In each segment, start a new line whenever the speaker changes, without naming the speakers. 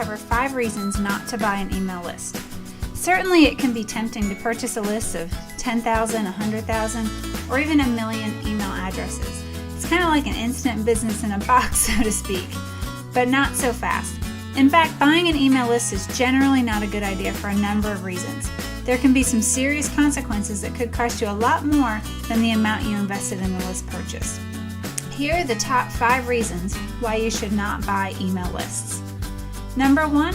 cover 5 reasons not to buy an email list. Certainly it can be tempting to purchase a list of 10,000, 100,000, or even 1 million email addresses. It's kind of like an instant business in a box, so to speak, but not so fast. In fact, buying an email list is generally not a good idea for a number of reasons. There can be some serious consequences that could cost you a lot more than the amount you invested in the list purchase. Here are the top 5 reasons why you should not buy email lists. Number 1,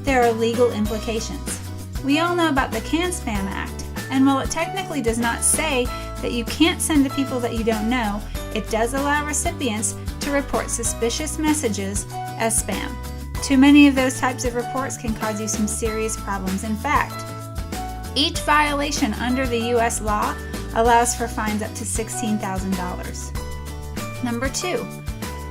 there are legal implications. We all know about the CAN-SPAM Act, and while it technically does not say that you can't send to people that you don't know, it does allow recipients to report suspicious messages as spam. Too many of those types of reports can cause you some serious problems. In fact, each violation under the U.S. law allows for fines up to $16,000. Number 2,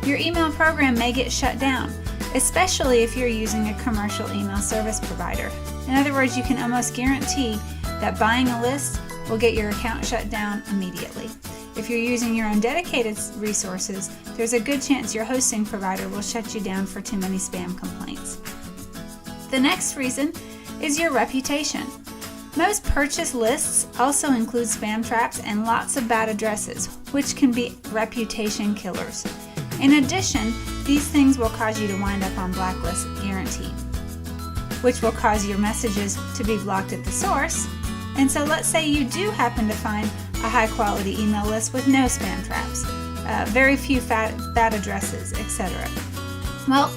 your email program may get shut down, especially if you're using a commercial email service provider. In other words, you can almost guarantee that buying a list will get your account shut down immediately. If you're using your own dedicated resources, there's a good chance your hosting provider will shut you down for too many spam complaints. The next reason is your reputation. Most purchase lists also include spam traps and lots of bad addresses, which can be reputation killers. In addition, these things will cause you to wind up on blacklist guaranteed, which will cause your messages to be blocked at the source. And so let's say you do happen to find a high quality email list with no spam traps, very few bad addresses, etc. Well,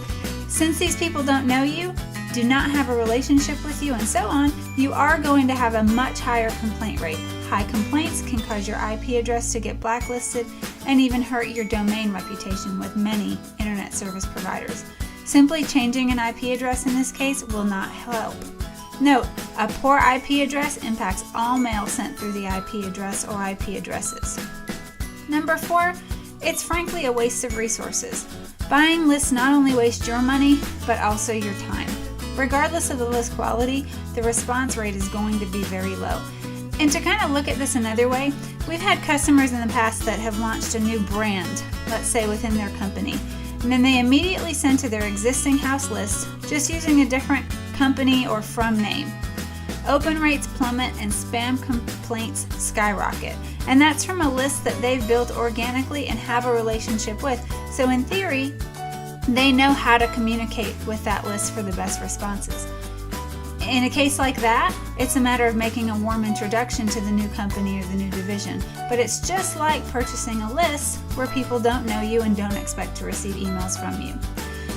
since these people don't know you, do not have a relationship with you, and so on, you are going to have a much higher complaint rate. High complaints can cause your IP address to get blacklisted and even hurt your domain reputation with many internet service providers. Simply changing an IP address in this case will not help. Note, a poor IP address impacts all mail sent through the IP address or IP addresses. Number 4, it's frankly a waste of resources. Buying lists not only waste your money, but also your time. Regardless of the list quality, the response rate is going to be very low. And to kind of look at this another way, we've had customers in the past that have launched a new brand, let's say within their company, and then they immediately send to their existing house list just using a different company or from name. Open rates plummet and spam complaints skyrocket. And that's from a list that they've built organically and have a relationship with. So in theory, they know how to communicate with that list for the best responses. In a case like that, it's a matter of making a warm introduction to the new company or the new division. But it's just like purchasing a list where people don't know you and don't expect to receive emails from you.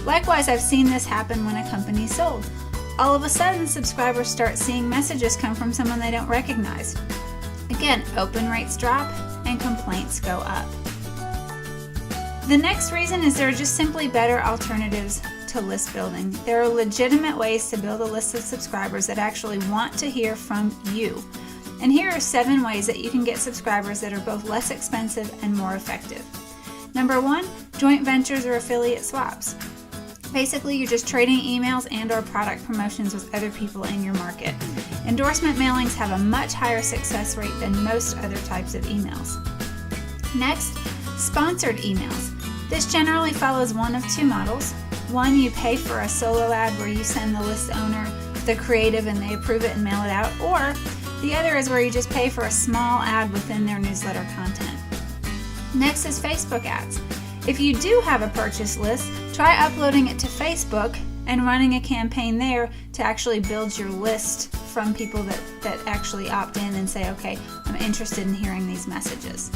Likewise, I've seen this happen when a company sold. All of a sudden, subscribers start seeing messages come from someone they don't recognize. Again, open rates drop and complaints go up. The next reason is there are just simply better alternatives to list building. There are legitimate ways to build a list of subscribers that actually want to hear from you. And here are 7 ways that you can get subscribers that are both less expensive and more effective. Number 1, joint ventures or affiliate swaps. Basically, you're just trading emails and or product promotions with other people in your market. Endorsement mailings have a much higher success rate than most other types of emails. Next, sponsored emails. This generally follows one of 2 models. One, you pay for a solo ad where you send the list owner the creative and they approve it and mail it out, or the other is where you just pay for a small ad within their newsletter content. Next is Facebook ads. If you do have a purchase list, try uploading it to Facebook and running a campaign there to actually build your list from people that actually opt in and say, okay, I'm interested in hearing these messages.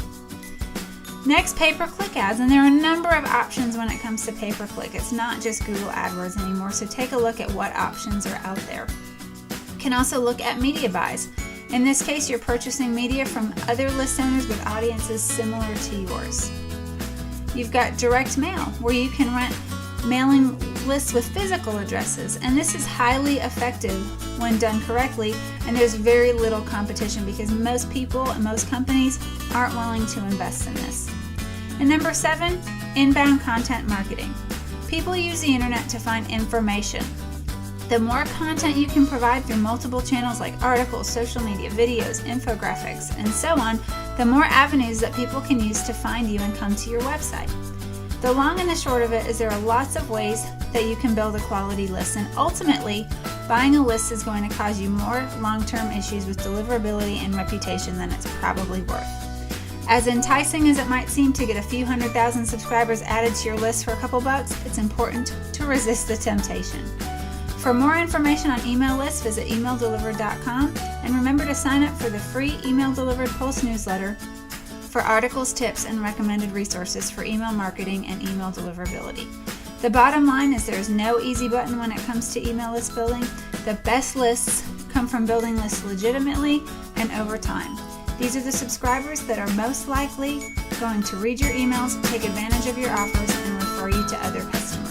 Next, pay-per-click ads, and there are a number of options when it comes to pay-per-click. It's not just Google AdWords anymore, so take a look at what options are out there. You can also look at media buys. In this case, you're purchasing media from other list owners with audiences similar to yours. You've got direct mail, where you can rent mailing lists with physical addresses, and this is highly effective when done correctly, and there's very little competition because most people and most companies aren't willing to invest in this. And number 7, inbound content marketing. People use the internet to find information. The more content you can provide through multiple channels like articles, social media, videos, infographics, and so on, the more avenues that people can use to find you and come to your website. The long and the short of it is there are lots of ways that you can build a quality list, and ultimately, buying a list is going to cause you more long-term issues with deliverability and reputation than it's probably worth. As enticing as it might seem to get a few 100,000 subscribers added to your list for a couple bucks, it's important to resist the temptation. For more information on email lists, visit emaildelivered.com, and remember to sign up for the free Email Delivered Pulse newsletter for articles, tips, and recommended resources for email marketing and email deliverability. The bottom line is there's no easy button when it comes to email list building. The best lists come from building lists legitimately and over time. These are the subscribers that are most likely going to read your emails, take advantage of your offers, and refer you to other customers.